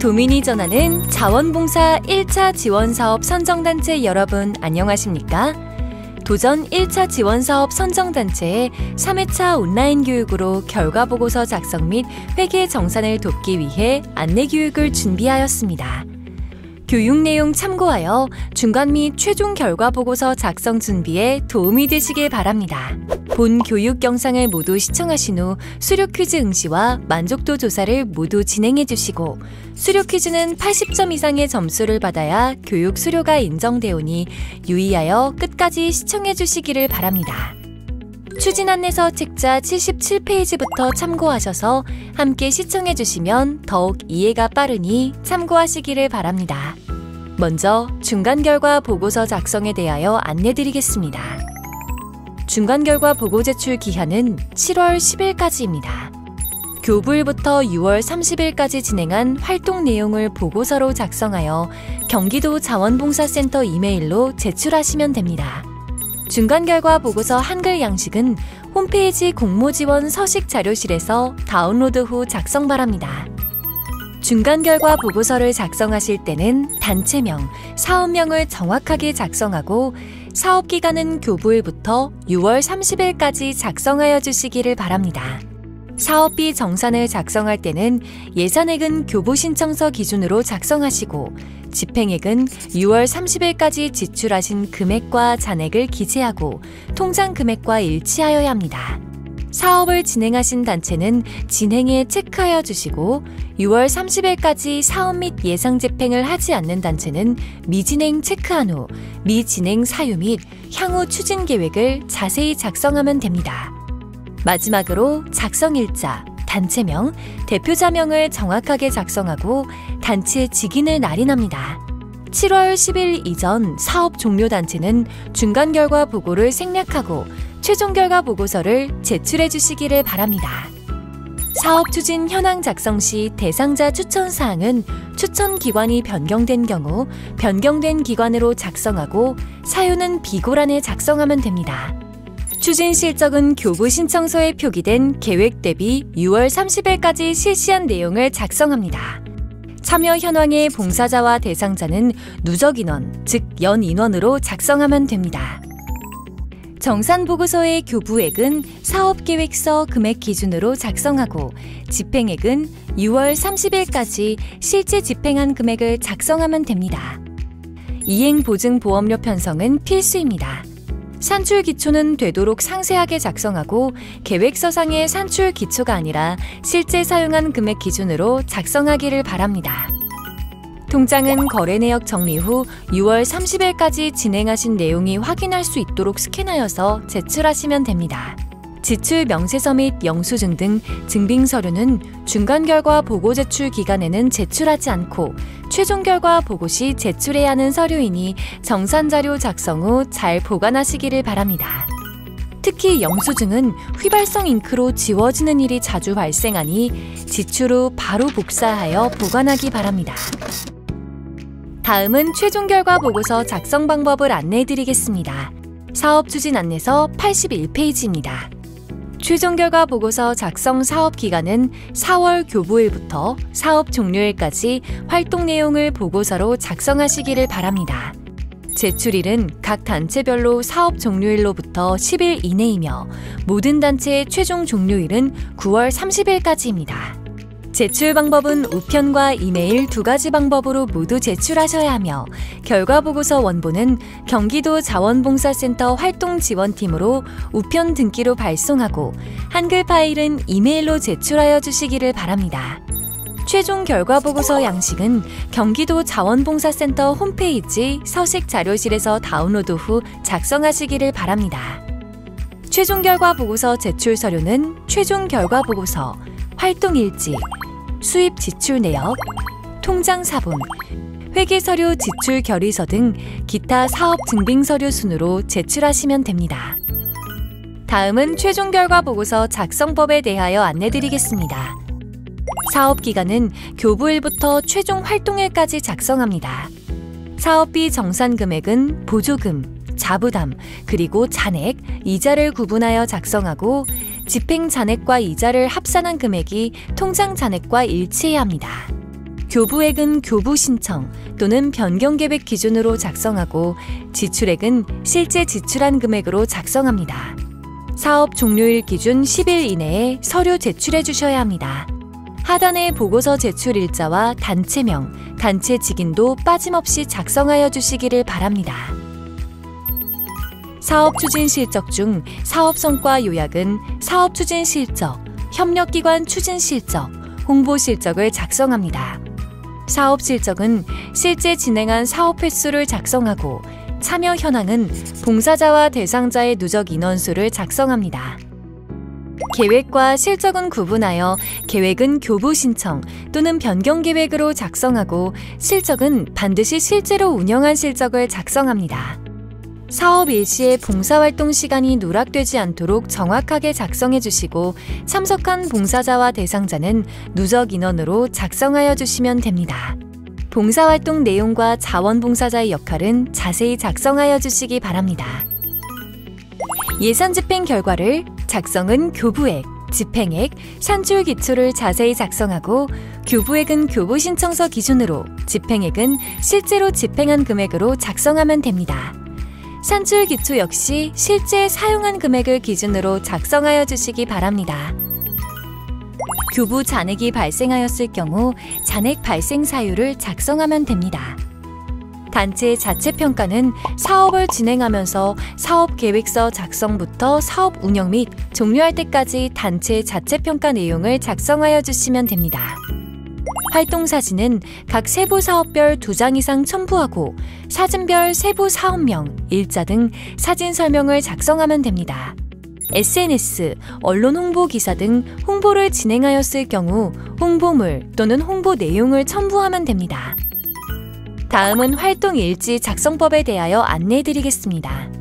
도민이 전하는 자원봉사 1차 지원사업 선정단체 여러분 안녕하십니까? 도전 1차 지원사업 선정단체의 3회차 온라인 교육으로 결과보고서 작성 및 회계 정산을 돕기 위해 안내교육을 준비하였습니다. 교육 내용 참고하여 중간 및 최종 결과보고서 작성 준비에 도움이 되시길 바랍니다. 본 교육 영상을 모두 시청하신 후 수료 퀴즈 응시와 만족도 조사를 모두 진행해 주시고 수료 퀴즈는 80점 이상의 점수를 받아야 교육 수료가 인정되오니 유의하여 끝까지 시청해 주시기를 바랍니다. 추진 안내서 책자 77페이지부터 참고하셔서 함께 시청해 주시면 더욱 이해가 빠르니 참고하시기를 바랍니다. 먼저 중간 결과 보고서 작성에 대하여 안내드리겠습니다. 중간 결과 보고 제출 기한은 7월 10일까지입니다. 교부일부터 6월 30일까지 진행한 활동 내용을 보고서로 작성하여 경기도 자원봉사센터 이메일로 제출하시면 됩니다. 중간 결과 보고서 한글 양식은 홈페이지 공모지원 서식 자료실에서 다운로드 후 작성 바랍니다. 중간 결과 보고서를 작성하실 때는 단체명, 사업명을 정확하게 작성하고 사업기간은 교부일부터 6월 30일까지 작성하여 주시기를 바랍니다. 사업비 정산을 작성할 때는 예산액은 교부신청서 기준으로 작성하시고 집행액은 6월 30일까지 지출하신 금액과 잔액을 기재하고 통장 금액과 일치하여야 합니다. 사업을 진행하신 단체는 진행에 체크하여 주시고 6월 30일까지 사업 및 예상 집행을 하지 않는 단체는 미진행 체크한 후 미진행 사유 및 향후 추진 계획을 자세히 작성하면 됩니다. 마지막으로 작성일자, 단체명, 대표자명을 정확하게 작성하고 단체 직인을 날인합니다. 7월 10일 이전 사업 종료 단체는 중간 결과 보고를 생략하고 최종 결과 보고서를 제출해 주시기를 바랍니다. 사업 추진 현황 작성 시 대상자 추천 사항은 추천 기관이 변경된 경우 변경된 기관으로 작성하고 사유는 비고란에 작성하면 됩니다. 추진 실적은 교부 신청서에 표기된 계획 대비 6월 30일까지 실시한 내용을 작성합니다. 참여 현황의 봉사자와 대상자는 누적 인원, 즉 연인원으로 작성하면 됩니다. 정산보고서의 교부액은 사업계획서 금액 기준으로 작성하고 집행액은 6월 30일까지 실제 집행한 금액을 작성하면 됩니다. 이행보증보험료 편성은 필수입니다. 산출 기초는 되도록 상세하게 작성하고 계획서상의 산출 기초가 아니라 실제 사용한 금액 기준으로 작성하기를 바랍니다. 통장은 거래 내역 정리 후 6월 30일까지 진행하신 내용이 확인할 수 있도록 스캔하여서 제출하시면 됩니다. 지출 명세서 및 영수증 등 증빙 서류는 중간 결과 보고 제출 기간에는 제출하지 않고 최종 결과 보고 시 제출해야 하는 서류이니 정산 자료 작성 후 잘 보관하시기를 바랍니다. 특히 영수증은 휘발성 잉크로 지워지는 일이 자주 발생하니 지출 후 바로 복사하여 보관하기 바랍니다. 다음은 최종 결과 보고서 작성 방법을 안내해 드리겠습니다. 사업 추진 안내서 81페이지입니다. 최종 결과 보고서 작성 사업 기간은 4월 교부일부터 사업 종료일까지 활동 내용을 보고서로 작성하시기를 바랍니다. 제출일은 각 단체별로 사업 종료일로부터 10일 이내이며 모든 단체의 최종 종료일은 9월 30일까지입니다. 제출 방법은 우편과 이메일 두 가지 방법으로 모두 제출하셔야 하며 결과보고서 원본은 경기도 자원봉사센터 활동지원팀으로 우편 등기로 발송하고 한글 파일은 이메일로 제출하여 주시기를 바랍니다. 최종 결과보고서 양식은 경기도 자원봉사센터 홈페이지 서식 자료실에서 다운로드 후 작성하시기를 바랍니다. 최종 결과보고서 제출 서류는 최종 결과보고서, 활동일지, 수입 지출 내역, 통장 사본, 회계서류 지출 결의서 등 기타 사업 증빙서류 순으로 제출하시면 됩니다. 다음은 최종 결과 보고서 작성법에 대하여 안내드리겠습니다. 사업기간은 교부일부터 최종 활동일까지 작성합니다. 사업비 정산 금액은 보조금, 자부담, 그리고 잔액, 이자를 구분하여 작성하고 집행 잔액과 이자를 합산한 금액이 통장 잔액과 일치해야 합니다. 교부액은 교부 신청 또는 변경 계획 기준으로 작성하고 지출액은 실제 지출한 금액으로 작성합니다. 사업 종료일 기준 10일 이내에 서류 제출해 주셔야 합니다. 하단의 보고서 제출 일자와 단체명, 단체 직인도 빠짐없이 작성하여 주시기를 바랍니다. 사업 추진 실적 중 사업 성과 요약은 사업 추진 실적, 협력기관 추진 실적, 홍보 실적을 작성합니다. 사업 실적은 실제 진행한 사업 횟수를 작성하고 참여 현황은 봉사자와 대상자의 누적 인원수를 작성합니다. 계획과 실적은 구분하여 계획은 교부 신청 또는 변경 계획으로 작성하고 실적은 반드시 실제로 운영한 실적을 작성합니다. 사업 일시에 봉사활동 시간이 누락되지 않도록 정확하게 작성해 주시고 참석한 봉사자와 대상자는 누적 인원으로 작성하여 주시면 됩니다. 봉사활동 내용과 자원봉사자의 역할은 자세히 작성하여 주시기 바랍니다. 예산 집행 결과를 작성은 교부액, 집행액, 산출 기초를 자세히 작성하고 교부액은 교부 신청서 기준으로, 집행액은 실제로 집행한 금액으로 작성하면 됩니다. 산출 기초 역시 실제 사용한 금액을 기준으로 작성하여 주시기 바랍니다. 교부 잔액이 발생하였을 경우 잔액 발생 사유를 작성하면 됩니다. 단체 자체 평가는 사업을 진행하면서 사업 계획서 작성부터 사업 운영 및 종료할 때까지 단체 자체 평가 내용을 작성하여 주시면 됩니다. 활동 사진은 각 세부 사업별 2장 이상 첨부하고 사진별 세부 사업명, 일자 등 사진 설명을 작성하면 됩니다. SNS, 언론 홍보 기사 등 홍보를 진행하였을 경우 홍보물 또는 홍보 내용을 첨부하면 됩니다. 다음은 활동일지 작성법에 대하여 안내해드리겠습니다.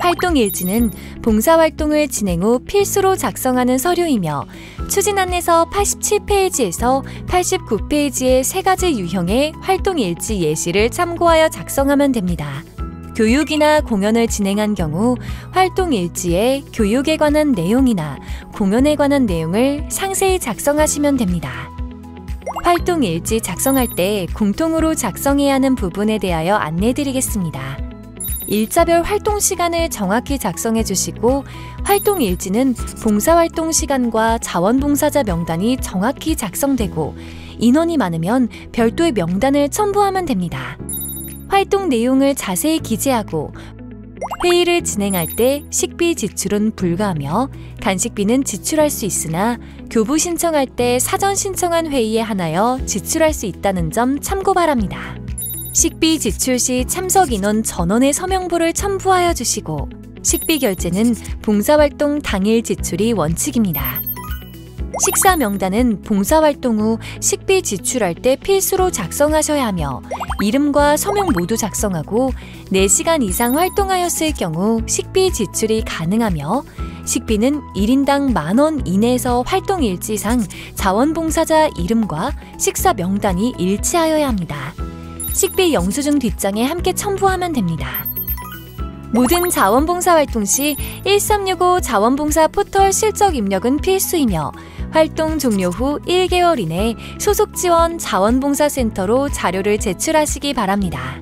활동일지는 봉사활동을 진행 후 필수로 작성하는 서류이며 추진안에서 87페이지에서 89페이지의 3가지 유형의 활동일지 예시를 참고하여 작성하면 됩니다. 교육이나 공연을 진행한 경우 활동일지에 교육에 관한 내용이나 공연에 관한 내용을 상세히 작성하시면 됩니다. 활동일지 작성할 때 공통으로 작성해야 하는 부분에 대하여 안내해드리겠습니다. 일자별 활동 시간을 정확히 작성해 주시고 활동일지는 봉사활동 시간과 자원봉사자 명단이 정확히 작성되고 인원이 많으면 별도의 명단을 첨부하면 됩니다. 활동 내용을 자세히 기재하고 회의를 진행할 때 식비 지출은 불가하며 간식비는 지출할 수 있으나 교부 신청할 때 사전 신청한 회의에 한하여 지출할 수 있다는 점 참고 바랍니다. 식비 지출 시 참석 인원 전원의 서명부를 첨부하여 주시고 식비 결제는 봉사활동 당일 지출이 원칙입니다. 식사 명단은 봉사활동 후 식비 지출할 때 필수로 작성하셔야 하며 이름과 서명 모두 작성하고 4시간 이상 활동하였을 경우 식비 지출이 가능하며 식비는 1인당 10,000원 이내에서 활동일지상 자원봉사자 이름과 식사 명단이 일치하여야 합니다. 식비 영수증 뒷장에 함께 첨부하면 됩니다. 모든 자원봉사활동 시 1365 자원봉사 포털 실적 입력은 필수이며 활동 종료 후 1개월 이내 소속지원 자원봉사센터로 자료를 제출하시기 바랍니다.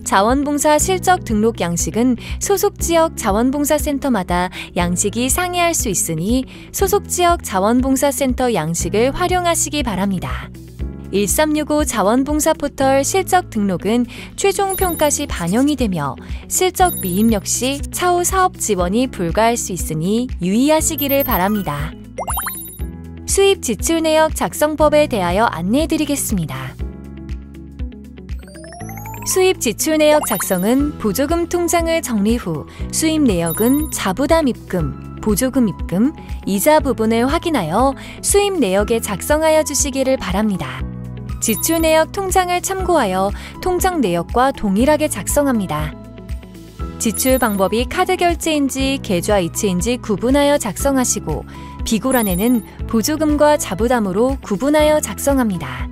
자원봉사 실적 등록 양식은 소속지역 자원봉사센터마다 양식이 상이할 수 있으니 소속지역 자원봉사센터 양식을 활용하시기 바랍니다. 1365 자원봉사 포털 실적 등록은 최종 평가 시 반영이 되며 실적 미입력 시 차후 사업 지원이 불가할 수 있으니 유의하시기를 바랍니다. 수입 지출 내역 작성법에 대하여 안내해드리겠습니다. 수입 지출 내역 작성은 보조금 통장을 정리 후 수입 내역은 자부담 입금, 보조금 입금, 이자 부분을 확인하여 수입 내역에 작성하여 주시기를 바랍니다. 지출 내역 통장을 참고하여 통장 내역과 동일하게 작성합니다. 지출 방법이 카드 결제인지 계좌 이체인지 구분하여 작성하시고 비고란에는 보조금과 자부담으로 구분하여 작성합니다.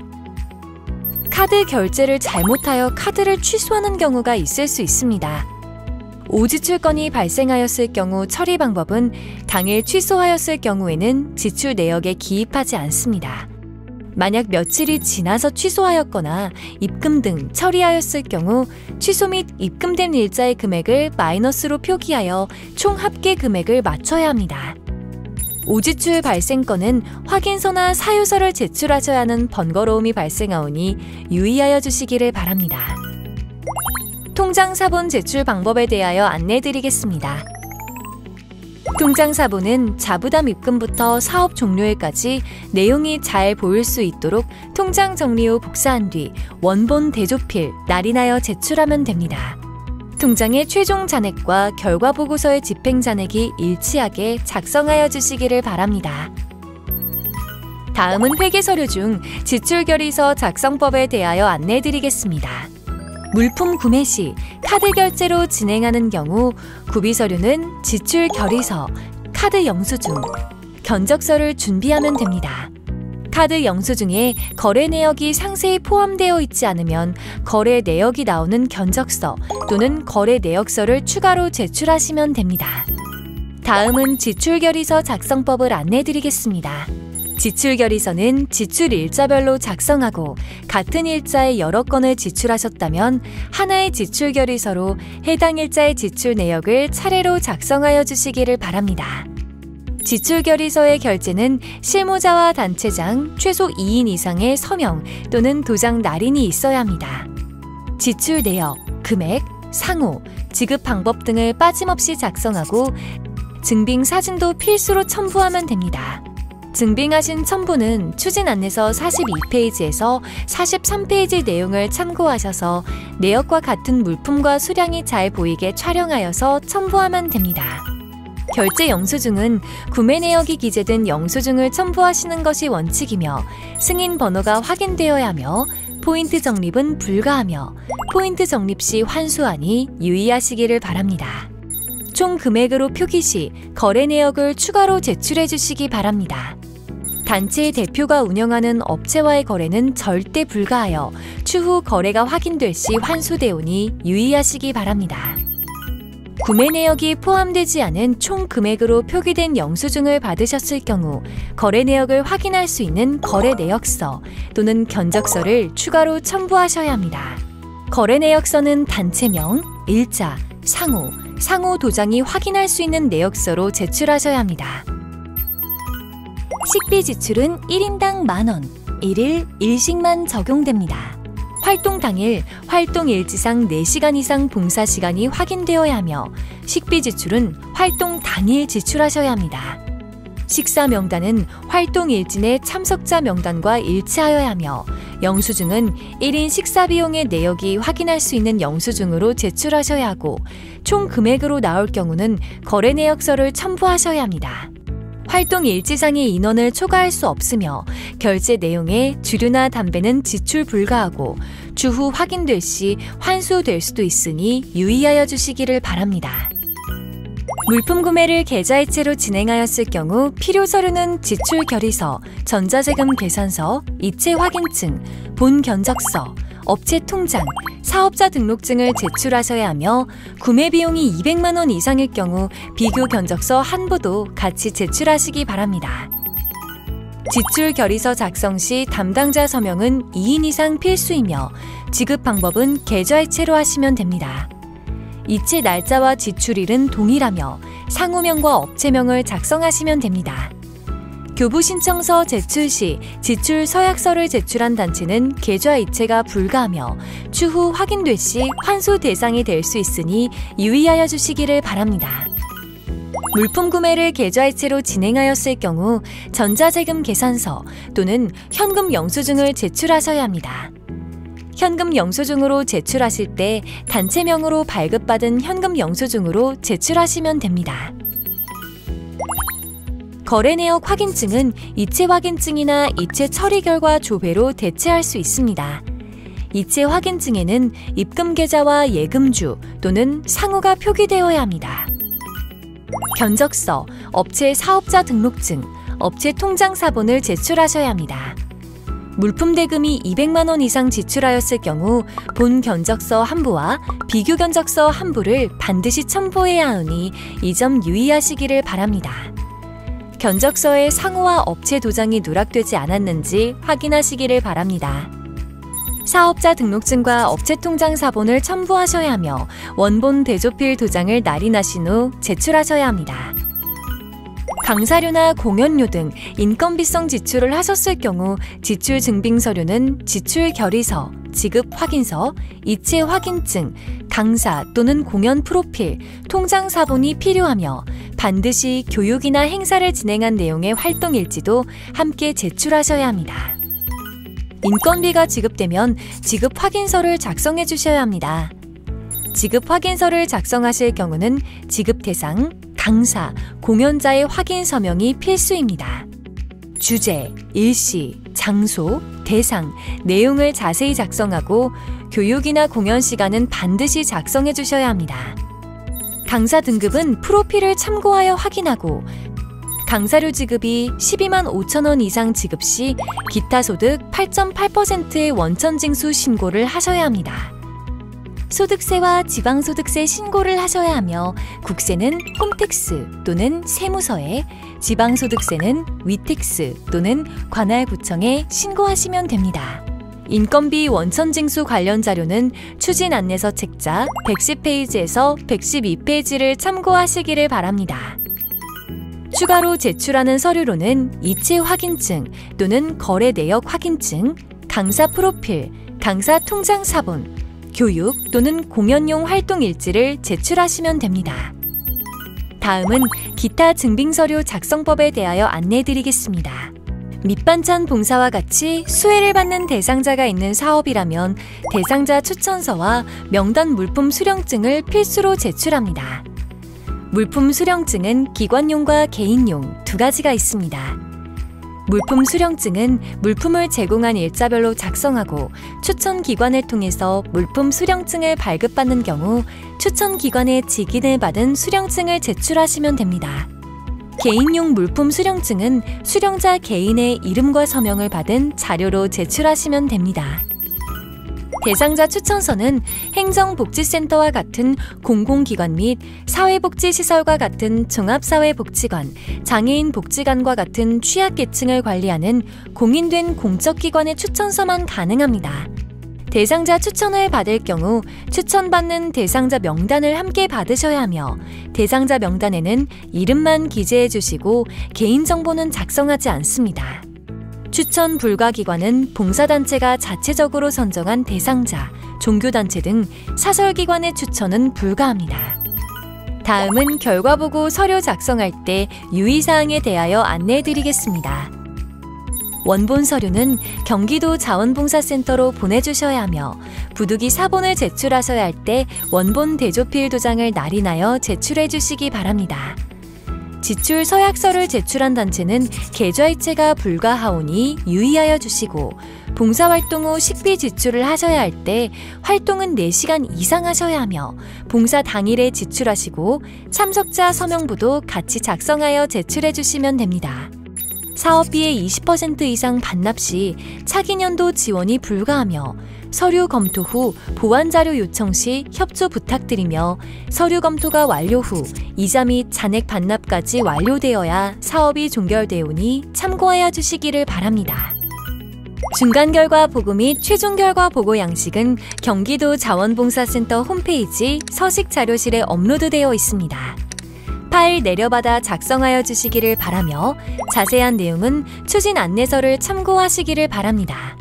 카드 결제를 잘못하여 카드를 취소하는 경우가 있을 수 있습니다. 오지출건이 발생하였을 경우 처리 방법은 당일 취소하였을 경우에는 지출 내역에 기입하지 않습니다. 만약 며칠이 지나서 취소하였거나 입금 등 처리하였을 경우 취소 및 입금된 일자의 금액을 마이너스로 표기하여 총 합계 금액을 맞춰야 합니다. 오지출 발생 건은 확인서나 사유서를 제출하셔야 하는 번거로움이 발생하오니 유의하여 주시기를 바랍니다. 통장 사본 제출 방법에 대하여 안내해드리겠습니다. 통장 사본은 자부담 입금부터 사업 종료일까지 내용이 잘 보일 수 있도록 통장 정리 후 복사한 뒤 원본 대조필, 날인하여 제출하면 됩니다. 통장의 최종 잔액과 결과 보고서의 집행 잔액이 일치하게 작성하여 주시기를 바랍니다. 다음은 회계서류 중 지출결의서 작성법에 대하여 안내해드리겠습니다. 물품 구매 시 카드 결제로 진행하는 경우 구비서류는 지출 결의서, 카드 영수증, 견적서를 준비하면 됩니다. 카드 영수증에 거래 내역이 상세히 포함되어 있지 않으면 거래 내역이 나오는 견적서 또는 거래 내역서를 추가로 제출하시면 됩니다. 다음은 지출결의서 작성법을 안내해드리겠습니다. 지출결의서는 지출 일자별로 작성하고 같은 일자에 여러 건을 지출하셨다면 하나의 지출결의서로 해당 일자의 지출 내역을 차례로 작성하여 주시기를 바랍니다. 지출결의서의 결제는 실무자와 단체장, 최소 2인 이상의 서명 또는 도장 날인이 있어야 합니다. 지출 내역, 금액, 상호, 지급 방법 등을 빠짐없이 작성하고 증빙 사진도 필수로 첨부하면 됩니다. 증빙하신 첨부는 추진 안내서 42페이지에서 43페이지 내용을 참고하셔서 내역과 같은 물품과 수량이 잘 보이게 촬영하여서 첨부하면 됩니다. 결제 영수증은 구매 내역이 기재된 영수증을 첨부하시는 것이 원칙이며 승인 번호가 확인되어야 하며 포인트 적립은 불가하며 포인트 적립 시 환수하니 유의하시기를 바랍니다. 총 금액으로 표기 시 거래 내역을 추가로 제출해 주시기 바랍니다. 단체의 대표가 운영하는 업체와의 거래는 절대 불가하여 추후 거래가 확인될 시 환수되오니 유의하시기 바랍니다. 구매 내역이 포함되지 않은 총 금액으로 표기된 영수증을 받으셨을 경우 거래 내역을 확인할 수 있는 거래 내역서 또는 견적서를 추가로 첨부하셔야 합니다. 거래 내역서는 단체명, 일자, 상호 도장이 확인할 수 있는 내역서로 제출하셔야 합니다. 식비 지출은 1인당 만원, 1일 1식만 적용됩니다. 활동 당일, 활동 일지상 4시간 이상 봉사 시간이 확인되어야 하며 식비 지출은 활동 당일 지출하셔야 합니다. 식사 명단은 활동 일지 내 참석자 명단과 일치하여야 하며 영수증은 1인 식사 비용의 내역이 확인할 수 있는 영수증으로 제출하셔야 하고 총 금액으로 나올 경우는 거래 내역서를 첨부하셔야 합니다. 활동 일지상의 인원을 초과할 수 없으며 결제 내용에 주류나 담배는 지출 불가하고 추후 확인될 시 환수될 수도 있으니 유의하여 주시기를 바랍니다. 물품 구매를 계좌이체로 진행하였을 경우 필요 서류는 지출 결의서, 전자세금 계산서, 이체 확인증, 본 견적서, 업체 통장, 사업자 등록증을 제출하셔야 하며 구매 비용이 200만 원 이상일 경우 비교 견적서 한 부도 같이 제출하시기 바랍니다. 지출 결의서 작성 시 담당자 서명은 2인 이상 필수이며 지급 방법은 계좌이체로 하시면 됩니다. 이체 날짜와 지출일은 동일하며 상호명과 업체명을 작성하시면 됩니다. 교부 신청서 제출 시 지출 서약서를 제출한 단체는 계좌 이체가 불가하며 추후 확인될 시 환수 대상이 될 수 있으니 유의하여 주시기를 바랍니다. 물품 구매를 계좌이체로 진행하였을 경우 전자세금 계산서 또는 현금 영수증을 제출하셔야 합니다. 현금 영수증으로 제출하실 때 단체명으로 발급받은 현금 영수증으로 제출하시면 됩니다. 거래 내역 확인증은 이체 확인증이나 이체 처리 결과 조회로 대체할 수 있습니다. 이체 확인증에는 입금 계좌와 예금주 또는 상호가 표기되어야 합니다. 견적서, 업체 사업자 등록증, 업체 통장 사본을 제출하셔야 합니다. 물품 대금이 200만 원 이상 지출하였을 경우 본 견적서 한 부와 비교 견적서 한 부를 반드시 첨부해야 하니 이 점 유의하시기를 바랍니다. 견적서에 상호와 업체 도장이 누락되지 않았는지 확인하시기를 바랍니다. 사업자 등록증과 업체 통장 사본을 첨부하셔야 하며 원본 대조필 도장을 날인하신 후 제출하셔야 합니다. 강사료나 공연료 등 인건비성 지출을 하셨을 경우 지출 증빙 서류는 지출 결의서, 지급 확인서, 이체 확인증, 강사 또는 공연 프로필, 통장 사본이 필요하며 반드시 교육이나 행사를 진행한 내용의 활동 일지도 함께 제출하셔야 합니다. 인건비가 지급되면 지급 확인서를 작성해 주셔야 합니다. 지급 확인서를 작성하실 경우는 지급 대상, 강사, 공연자의 확인 서명이 필수입니다. 주제, 일시, 장소, 대상, 내용을 자세히 작성하고 교육이나 공연 시간은 반드시 작성해 주셔야 합니다. 강사 등급은 프로필을 참고하여 확인하고 강사료 지급이 12만 5천 원 이상 지급 시 기타 소득 8.8%의 원천징수 신고를 하셔야 합니다. 소득세와 지방소득세 신고를 하셔야 하며 국세는 홈택스 또는 세무서에, 지방소득세는 위택스 또는 관할구청에 신고하시면 됩니다. 인건비 원천징수 관련 자료는 추진 안내서 책자 110페이지에서 112페이지를 참고하시기를 바랍니다. 추가로 제출하는 서류로는 이체 확인증 또는 거래 내역 확인증, 강사 프로필, 강사 통장 사본, 교육 또는 공연용 활동 일지를 제출하시면 됩니다. 다음은 기타 증빙서류 작성법에 대하여 안내해드리겠습니다. 밑반찬 봉사와 같이 수혜를 받는 대상자가 있는 사업이라면 대상자 추천서와 명단 물품 수령증을 필수로 제출합니다. 물품 수령증은 기관용과 개인용 두 가지가 있습니다. 물품 수령증은 물품을 제공한 일자별로 작성하고 추천 기관을 통해서 물품 수령증을 발급받는 경우 추천 기관의 직인을 받은 수령증을 제출하시면 됩니다. 개인용 물품 수령증은 수령자 개인의 이름과 서명을 받은 자료로 제출하시면 됩니다. 대상자 추천서는 행정복지센터와 같은 공공기관 및 사회복지시설과 같은 종합사회복지관, 장애인복지관과 같은 취약계층을 관리하는 공인된 공적기관의 추천서만 가능합니다. 대상자 추천을 받을 경우 추천받는 대상자 명단을 함께 받으셔야 하며 대상자 명단에는 이름만 기재해 주시고 개인정보는 작성하지 않습니다. 추천 불가 기관은 봉사단체가 자체적으로 선정한 대상자, 종교단체 등 사설기관의 추천은 불가합니다. 다음은 결과보고 서류 작성할 때 유의사항에 대하여 안내해드리겠습니다. 원본 서류는 경기도 자원봉사센터로 보내주셔야 하며 부득이 사본을 제출하셔야 할 때 원본 대조필 도장을 날인하여 제출해 주시기 바랍니다. 지출 서약서를 제출한 단체는 계좌이체가 불가하오니 유의하여 주시고 봉사활동 후 식비 지출을 하셔야 할 때 활동은 4시간 이상 하셔야 하며 봉사 당일에 지출하시고 참석자 서명부도 같이 작성하여 제출해 주시면 됩니다. 사업비의 20% 이상 반납 시 차기년도 지원이 불가하며 서류 검토 후 보완자료 요청 시 협조 부탁드리며 서류 검토가 완료 후 이자 및 잔액 반납까지 완료되어야 사업이 종결되오니 참고하여 주시기를 바랍니다. 중간결과 보고 및 최종결과 보고 양식은 경기도 자원봉사센터 홈페이지 서식자료실에 업로드되어 있습니다. 파일 내려받아 작성하여 주시기를 바라며 자세한 내용은 추진 안내서를 참고하시기를 바랍니다.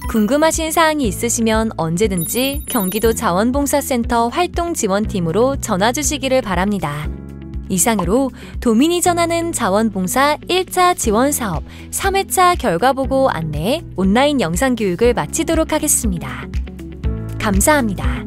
궁금하신 사항이 있으시면 언제든지 경기도 자원봉사센터 활동지원팀으로 전화주시기를 바랍니다. 이상으로 도민이 전하는 자원봉사 1차 지원사업 3회차 결과보고 안내 온라인 영상교육을 마치도록 하겠습니다. 감사합니다.